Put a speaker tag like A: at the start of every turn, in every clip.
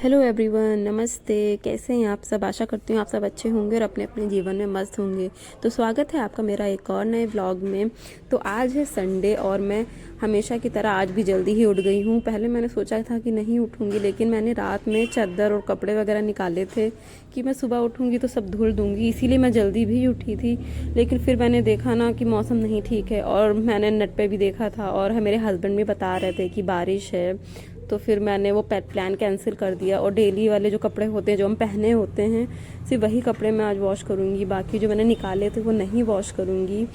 A: Hello everyone, नमस्ते। कैसे हैं आप सब? आशा करती हूँ आप सब अच्छे होंगे और अपने अपने जीवन में मस्त होंगे। तो स्वागत है आपका मेरा एक और नए व्लॉग में। तो आज है संडे और मैं हमेशा की तरह आज भी जल्दी ही उठ गई हूँ। पहले मैंने सोचा था कि नहीं उठूँगी, लेकिन मैंने रात में चादर और कपड़े वगैरह निकाले थे कि मैं सुबह उठूँगी तो सब धुल दूँगी, इसीलिए मैं जल्दी भी उठी थी। लेकिन फिर मैंने देखा ना कि मौसम नहीं ठीक है, और मैंने नेट पे भी देखा था और मेरे हस्बैंड भी बता रहे थे कि बारिश है। तो फिर मैंने वो प्लान कैंसिल कर दिया और डेली वाले जो कपड़े होते हैं जो हम पहने होते हैं सिर्फ वही कपड़े मैं आज वॉश करूँगी, बाकी जो मैंने निकाले थे वो नहीं वॉश करूँगी।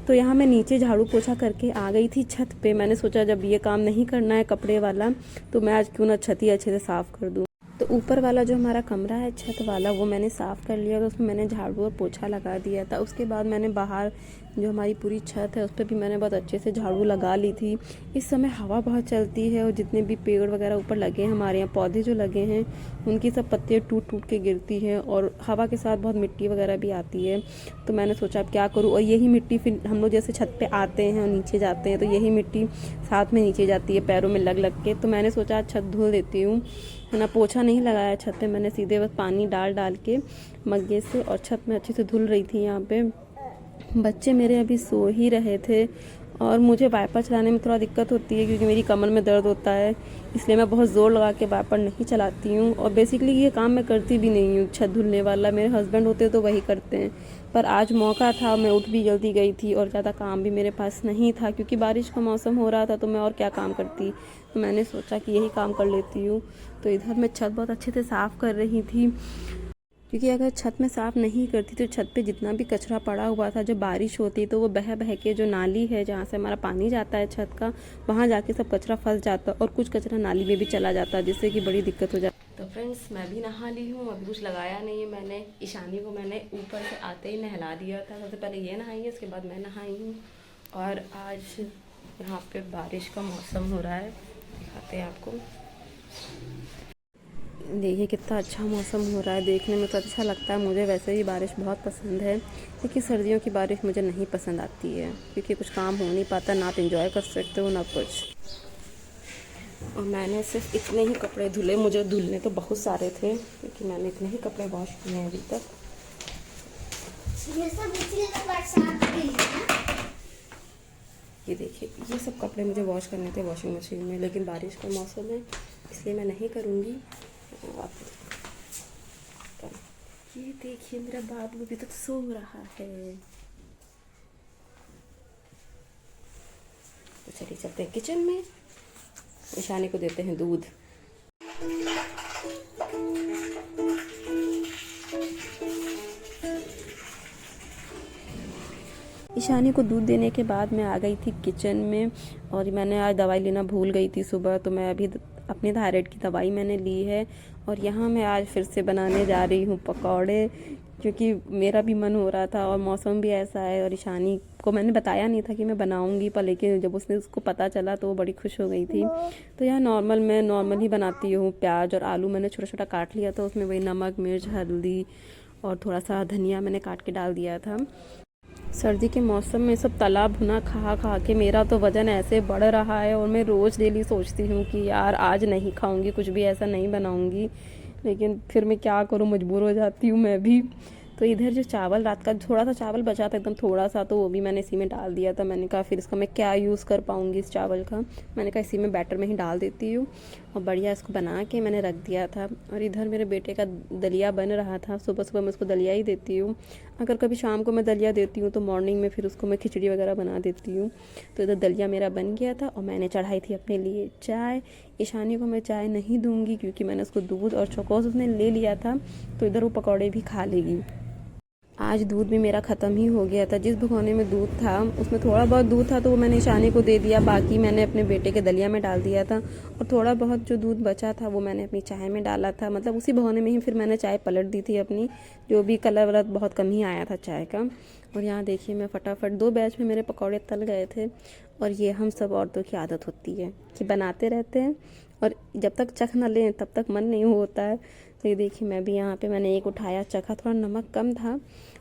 A: तो यहाँ मैं नीचे झाड़ू पोछा करके आ गई थी छत पे। मैंने सोचा जब ये काम नहीं करना है कपड़े वाला तो मैं आज क्यों ना छत ही अच्छे से साफ़ कर दूँ। तो ऊपर वाला जो हमारा कमरा है छत वाला वो मैंने साफ़ कर लिया, तो उसमें मैंने झाड़ू और पोछा लगा दिया था। उसके बाद मैंने बाहर जो हमारी पूरी छत है उस पर भी मैंने बहुत अच्छे से झाड़ू लगा ली थी। इस समय हवा बहुत चलती है और जितने भी पेड़ वगैरह ऊपर लगे हैं, हमारे यहाँ पौधे जो लगे हैं उनकी सब पत्तियाँ टूट टूट के गिरती हैं और हवा के साथ बहुत मिट्टी वगैरह भी आती है। तो मैंने सोचा अब क्या करूँ, और यही मिट्टी फिर हम लोग जैसे छत पे आते हैं और नीचे जाते हैं तो यही मिट्टी साथ में नीचे जाती है पैरों में लग लग के। तो मैंने सोचा छत धुल देती हूँ, है ना। पोछा नहीं लगाया छत पे, मैंने सीधे बस पानी डाल डाल के मग्गे से और छत में अच्छे से धुल रही थी। यहाँ पे बच्चे मेरे अभी सो ही रहे थे और मुझे वाइपर चलाने में थोड़ा दिक्कत होती है क्योंकि मेरी कमर में दर्द होता है, इसलिए मैं बहुत ज़ोर लगा के वाइपर नहीं चलाती हूँ। और बेसिकली ये काम मैं करती भी नहीं हूँ, छत धुलने वाला मेरे हस्बैंड होते तो वही करते हैं। पर आज मौका था, मैं उठ भी जल्दी गई थी और ज़्यादा काम भी मेरे पास नहीं था क्योंकि बारिश का मौसम हो रहा था, तो मैं और क्या काम करती। तो मैंने सोचा कि यही काम कर लेती हूँ। तो इधर मैं छत बहुत अच्छे से साफ़ कर रही थी क्योंकि अगर छत में साफ़ नहीं करती तो छत पे जितना भी कचरा पड़ा हुआ था, जब बारिश होती तो वो बह बह के जो नाली है जहाँ से हमारा पानी जाता है छत का, वहाँ जाके सब कचरा फंस जाता और कुछ कचरा नाली में भी चला जाता, जिससे कि बड़ी दिक्कत हो जाती। तो फ्रेंड्स, मैं भी नहा ली हूँ, अभी कुछ लगाया नहीं है मैंने। ईशानी को मैंने ऊपर से आते ही नहला दिया था। सबसे पहले ये नहाई है, उसके बाद मैं नहाई हूँ। और आज यहाँ पे बारिश का मौसम हो रहा है, दिखाते हैं आपको। देखिए कितना अच्छा मौसम हो रहा है, देखने में तो अच्छा लगता है। मुझे वैसे भी बारिश बहुत पसंद है, लेकिन सर्दियों की बारिश मुझे नहीं पसंद आती है क्योंकि कुछ काम हो नहीं पाता, ना आप इंजॉय कर सकते हो ना कुछ। और मैंने सिर्फ इतने ही कपड़े धुले, मुझे धुलने तो बहुत सारे थे क्योंकि मैंने इतने ही कपड़े वॉश किए हैं अभी तक। ये देखिए, ये सब कपड़े मुझे वॉश करने थे वॉशिंग मशीन में, लेकिन बारिश का मौसम है इसलिए मैं नहीं करूँगी। ये देखिए मेरा बाबू अभी तक सो रहा है। तो चलिए चलते हैं किचन में, ईशानी को देते हैं दूध। ईशानी को दूध देने के बाद मैं आ गई थी किचन में, और मैंने आज दवाई लेना भूल गई थी सुबह, तो मैं अभी अपनी थायराइड की दवाई मैंने ली है। और यहाँ मैं आज फिर से बनाने जा रही हूँ पकौड़े, क्योंकि मेरा भी मन हो रहा था और मौसम भी ऐसा है। और ईशानी को मैंने बताया नहीं था कि मैं बनाऊँगी, पर लेकिन जब उसको पता चला तो वो बड़ी खुश हो गई थी। तो यहाँ मैं नॉर्मल ही बनाती हूँ। प्याज और आलू मैंने छोटा छोटा काट लिया था, उसमें वही नमक मिर्च हल्दी और थोड़ा सा धनिया मैंने काट के डाल दिया था। सर्दी के मौसम में सब तला भुना खा खा के मेरा तो वज़न ऐसे बढ़ रहा है, और मैं रोज़ डेली सोचती हूँ कि यार आज नहीं खाऊंगी, कुछ भी ऐसा नहीं बनाऊंगी, लेकिन फिर मैं क्या करूँ, मजबूर हो जाती हूँ मैं भी। तो इधर जो चावल रात का थोड़ा सा चावल बचा था, एकदम थोड़ा सा, तो वो भी मैंने इसी में डाल दिया था। मैंने कहा फिर इसका मैं क्या यूज़ कर पाऊँगी इस चावल का, मैंने कहा इसी में बैटर में ही डाल देती हूँ। और बढ़िया इसको बना के मैंने रख दिया था। और इधर मेरे बेटे का दलिया बन रहा था, सुबह सुबह मैं उसको दलिया ही देती हूँ। अगर कभी शाम को मैं दलिया देती हूँ तो मॉर्निंग में फिर उसको मैं खिचड़ी वगैरह बना देती हूँ। तो इधर दलिया मेरा बन गया था और मैंने चढ़ाई थी अपने लिए चाय। ईशानी को मैं चाय नहीं दूंगी क्योंकि मैंने उसको दूध और चौकोस उसने ले लिया था, तो इधर वो पकौड़े भी खा लेगी। आज दूध भी मेरा ख़त्म ही हो गया था। जिस भगोने में दूध था उसमें थोड़ा बहुत दूध था तो वो मैंने ईशानी को दे दिया, बाकी मैंने अपने बेटे के दलिया में डाल दिया था। और थोड़ा बहुत जो दूध बचा था वो मैंने अपनी चाय में डाला था, मतलब उसी भगोने में ही फिर मैंने चाय पलट दी थी अपनी, जो भी कलर वलर बहुत कम ही आया था चाय का। और यहाँ देखिए मैं फटाफट 2 बैच में मेरे पकौड़े तल गए थे। और ये हम सब औरतों की आदत होती है कि बनाते रहते हैं और जब तक चख न लें तब तक मन नहीं होता है। तो ये देखिए मैं भी यहाँ पे मैंने एक उठाया, चखा, थोड़ा नमक कम था,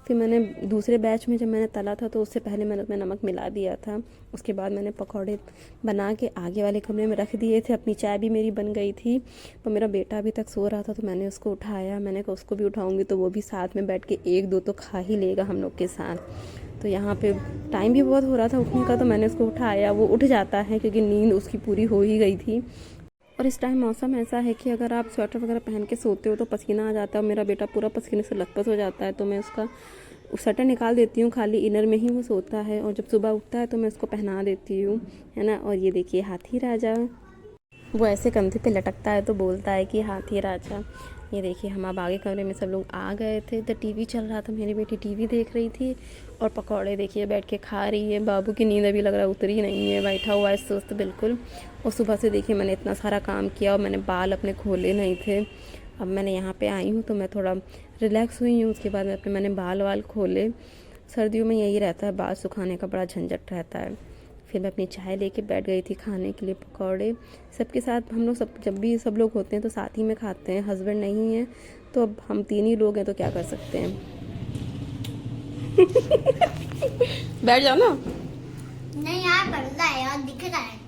A: फिर मैंने दूसरे बैच में जब मैंने तला था तो उससे पहले मैंने उसमें नमक मिला दिया था। उसके बाद मैंने पकौड़े बना के आगे वाले कमरे में रख दिए थे। अपनी चाय भी मेरी बन गई थी, पर मेरा बेटा अभी तक सो रहा था तो मैंने उसको उठाया। मैंने कहा उसको भी उठाऊंगी तो वो भी साथ में बैठ के एक दो तो खा ही लेगा हम लोग के साथ। तो यहाँ पे टाइम भी बहुत हो रहा था उठने का, तो मैंने उसको उठाया। वो उठ जाता है क्योंकि नींद उसकी पूरी हो ही गई थी। और इस टाइम मौसम ऐसा है कि अगर आप स्वेटर वगैरह पहन के सोते हो तो पसीना आ जाता है। और मेरा बेटा पूरा पसीने से लथपथ हो जाता है, तो मैं उसका स्वेटर निकाल देती हूँ, खाली इनर में ही वो सोता है। और जब सुबह उठता है तो मैं उसको पहना देती हूँ, है ना। और ये देखिए हाथी राजा, वो ऐसे कंधे पे लटकता है तो बोलता है कि हाथी राजा। ये देखिए हम अब आगे कमरे में सब लोग आ गए थे, तो टीवी चल रहा था। मेरी बेटी टीवी देख रही थी और पकौड़े देखिए बैठ के खा रही है। बाबू की नींद अभी लग रहा है उतरी नहीं है, बैठा हुआ है सुस्त बिल्कुल। और सुबह से देखिए मैंने इतना सारा काम किया और मैंने बाल अपने खोले नहीं थे। अब मैंने यहाँ पे आई हूँ तो मैं थोड़ा रिलैक्स हुई हूँ। उसके बाद मैंने बाल वाल खोले। सर्दियों में यही रहता है, बाल सुखाने का बड़ा झंझट रहता है। फिर मैं अपनी चाय लेके बैठ गई थी खाने के लिए पकौड़े। सबके साथ हम लोग जब भी सब लोग होते हैं तो साथ ही में खाते हैं। हस्बैंड नहीं है तो अब हम 3 ही लोग हैं तो क्या कर सकते हैं। बैठ जाओ ना।
B: नहीं यार, पर्दा है और दिख रहा है।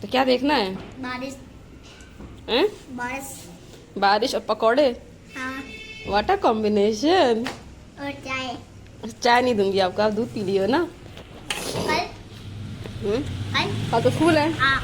A: तो क्या देखना है?
B: बारिश।
A: हैं? बारिश और पकौड़े।
B: हाँ।
A: What a combination.
B: और चाय।
A: चाय नहीं दूंगी आपको, आप दूध पी लियो ना।
B: कल
A: हाँ तो स्कूल है।
B: हाँ।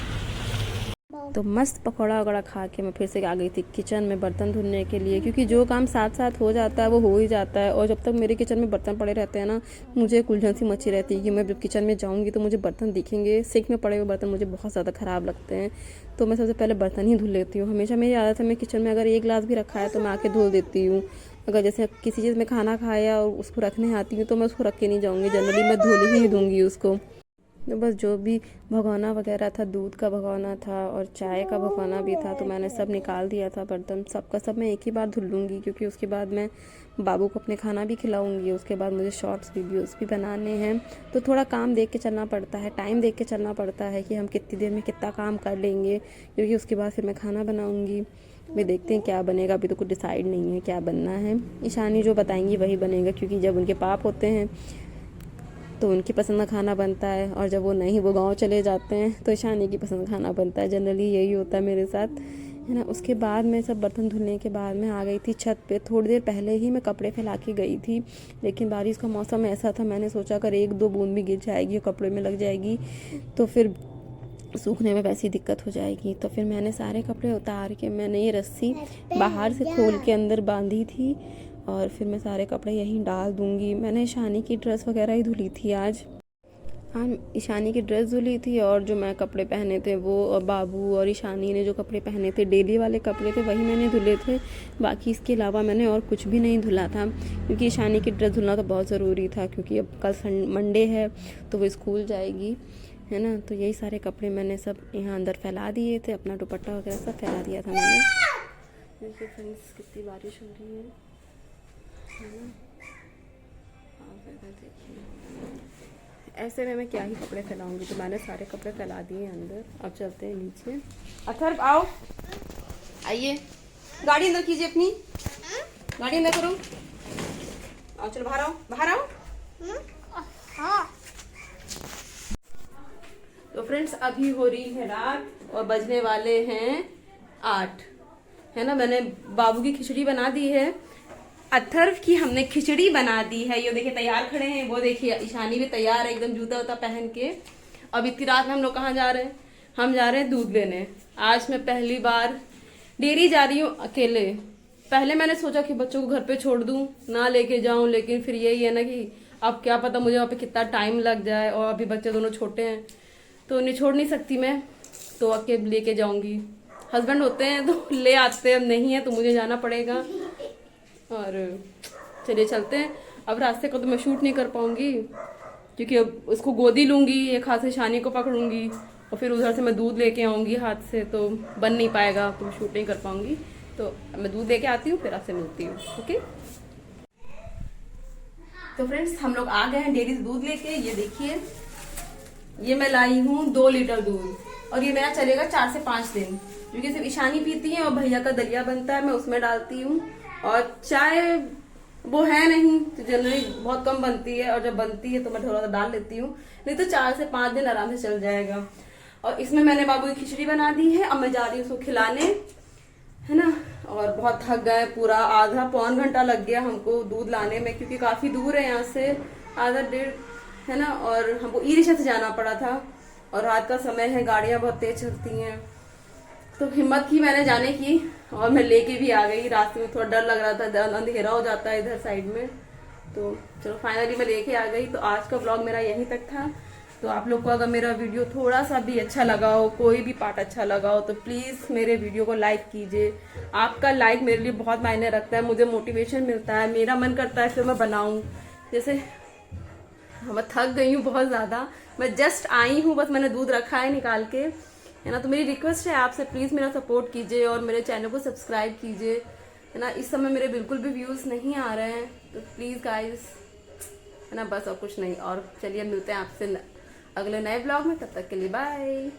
A: तो मस्त पकौड़ा वगैरह खा के मैं फिर से आ गई थी किचन में बर्तन धुलने के लिए, क्योंकि जो काम साथ साथ हो जाता है वो हो ही जाता है। और जब तक मेरे किचन में बर्तन पड़े रहते हैं ना, मुझे एक उलझन सी मची रहती है कि मैं जब किचन में जाऊँगी तो मुझे बर्तन दिखेंगे। सिंक में पड़े हुए बर्तन मुझे बहुत ज़्यादा ख़राब लगते हैं, तो मैं सबसे पहले बर्तन ही धुल लेती हूँ। हमेशा मेरी आदत है, मैं किचन में अगर एक गिलास भी रखा है तो मैं आके धुल देती हूँ। अगर जैसे किसी चीज़ में खाना खाया और उसको रखने आती हूँ तो मैं उसको रख के नहीं जाऊँगी, जनरली मैं धुल ही दूँगी उसको। तो बस जो भी भगोना वगैरह था, दूध का भगोना था और चाय का भगोना भी था, तो मैंने सब निकाल दिया था बर्तन। सबका सब मैं एक ही बार धुल लूँगी, क्योंकि उसके बाद मैं बाबू को अपने खाना भी खिलाऊंगी। उसके बाद मुझे शॉर्ट्स वीडियोस भी बनाने हैं, तो थोड़ा काम देख के चलना पड़ता है, टाइम देख के चलना पड़ता है कि हम कितनी देर में कितना काम कर लेंगे, क्योंकि उसके बाद फिर मैं खाना बनाऊँगी। वे देखते हैं क्या बनेगा, अभी तो कुछ डिसाइड नहीं है क्या बनना है। ईशानी जो बताएंगी वही बनेगा, क्योंकि जब उनके पाप होते हैं तो उनकी पसंद का खाना बनता है, और जब वो नहीं, वो गांव चले जाते हैं तो ईशानी की पसंद का खाना बनता है। जनरली यही होता है मेरे साथ, है ना। उसके बाद मैं सब बर्तन धुलने के बाद मैं आ गई थी छत पे। थोड़ी देर पहले ही मैं कपड़े फैला के गई थी, लेकिन बारिश का मौसम ऐसा था, मैंने सोचा अगर 1-2 बूंद भी गिर जाएगी और कपड़े में लग जाएगी तो फिर सूखने में वैसी दिक्कत हो जाएगी। तो फिर मैंने सारे कपड़े उतार के मैंने ये रस्सी बाहर से खोल के अंदर बांधी थी, और फिर मैं सारे कपड़े यहीं डाल दूँगी। मैंने ईशानी की ड्रेस वगैरह ही धुली थी आज। हाँ, ईशानी की ड्रेस धुली थी, और जो मैं कपड़े पहने थे वो, और बाबू और ईशानी ने जो कपड़े पहने थे डेली वाले कपड़े थे वही मैंने धुले थे। बाकी इसके अलावा मैंने और कुछ भी नहीं धुला था, क्योंकि ईशानी की ड्रेस धुलना तो बहुत ज़रूरी था, क्योंकि अब कल मंडे है तो वो स्कूल जाएगी, है ना। तो यही सारे कपड़े मैंने सब यहाँ अंदर फैला दिए थे, अपना दुपट्टा वगैरह सब फैला दिया था मैंने। देखिए फ्रेंड्स कितनी बारिश हो रही है ना। देखिए ऐसे में मैं क्या ही कपड़े फैलाऊंगी, तो मैंने सारे कपड़े फैला दिए अंदर। अब चलते हैं नीचे। अथर्व आओ, आइए, गाड़ी अंदर कीजिए अपनी, गाड़ी अंदर करो। आओ चलो बाहर आओ, बाहर आओ। तो फ्रेंड्स अभी हो रही है रात और बजने वाले हैं 8, है ना। मैंने बाबू की खिचड़ी बना दी है, अथर्व की हमने खिचड़ी बना दी है। ये देखिए तैयार खड़े हैं, वो देखिए ईशानी भी तैयार है एकदम जूता वूता पहन के। अब इतनी रात में हम लोग कहाँ जा रहे हैं? हम जा रहे हैं दूध लेने। आज मैं पहली बार डेयरी जा रही हूँ अकेले। पहले मैंने सोचा कि बच्चों को घर पे छोड़ दूँ, ना लेके जाऊँ, लेकिन फिर यही है ना कि अब क्या पता मुझे वहाँ पे कितना टाइम लग जाए, और अभी बच्चे दोनों छोटे हैं तो उन्हें छोड़ नहीं सकती मैं, तो अकेले लेके जाऊंगी। हस्बैंड होते हैं तो ले आते हैं, नहीं है तो मुझे जाना पड़ेगा। और चलिए चलते हैं। अब रास्ते का तो मैं शूट नहीं कर पाऊंगी, क्योंकि अब उसको गोदी लूंगी, एक हाथ से शानी को पकड़ूंगी और फिर उधर से मैं दूध लेके आऊंगी हाथ से, तो बन नहीं पाएगा, तो मैं शूट नहीं कर पाऊंगी। तो मैं दूध लेके आती हूँ, फिर आपसे मिलती हूँ। ओके तो फ्रेंड्स हम लोग आ गए हैं डेयरी से दूध लेके। ये देखिए, ये मैं लाई हूँ 2 लीटर दूध, और ये मेरा चलेगा 4 से 5 दिन, क्योंकि सिर्फ ईशानी पीती है और भैया का दलिया बनता है मैं उसमें डालती हूँ, और चाय वो है नहीं तो जनरली बहुत कम बनती है, और जब बनती है तो मैं थोड़ा सा डाल लेती हूँ, नहीं तो 4 से 5 दिन आराम से चल जाएगा। और इसमें मैंने बाबू की खिचड़ी बना दी है, अब मैं जा रही हूँ उसको खिलाने, है ना। और बहुत थक गए, पूरा आधा पौन घंटा लग गया हमको दूध लाने में, क्योंकि काफी दूर है यहाँ से, आधा डेढ़, है ना। और हमको ई रिक्शा से जाना पड़ा था, और रात का समय है, गाड़ियां बहुत तेज चलती हैं, तो हिम्मत की मैंने जाने की, और मैं लेके भी आ गई। रास्ते में थोड़ा डर लग रहा था, अंधेरा हो जाता है इधर साइड में, तो चलो फाइनली मैं लेके आ गई। तो आज का ब्लॉग मेरा यहीं तक था। तो आप लोग को अगर मेरा वीडियो थोड़ा सा भी अच्छा लगा हो, कोई भी पार्ट अच्छा लगा हो, तो प्लीज़ मेरे वीडियो को लाइक कीजिए। आपका लाइक मेरे लिए बहुत मायने रखता है, मुझे मोटिवेशन मिलता है, मेरा मन करता है फिर मैं बनाऊं। जैसे मैं थक गई हूँ बहुत ज़्यादा, मैं जस्ट आई हूँ, बस मैंने दूध रखा है निकाल के, है ना। तो मेरी रिक्वेस्ट है आपसे, प्लीज़ मेरा सपोर्ट कीजिए और मेरे चैनल को सब्सक्राइब कीजिए, है ना। इस समय मेरे बिल्कुल भी व्यूज़ नहीं आ रहे हैं, तो प्लीज़ गाइस, है ना, बस और कुछ नहीं। और चलिए मिलते हैं आपसे अगले नए ब्लॉग में, तब तक के लिए बाय।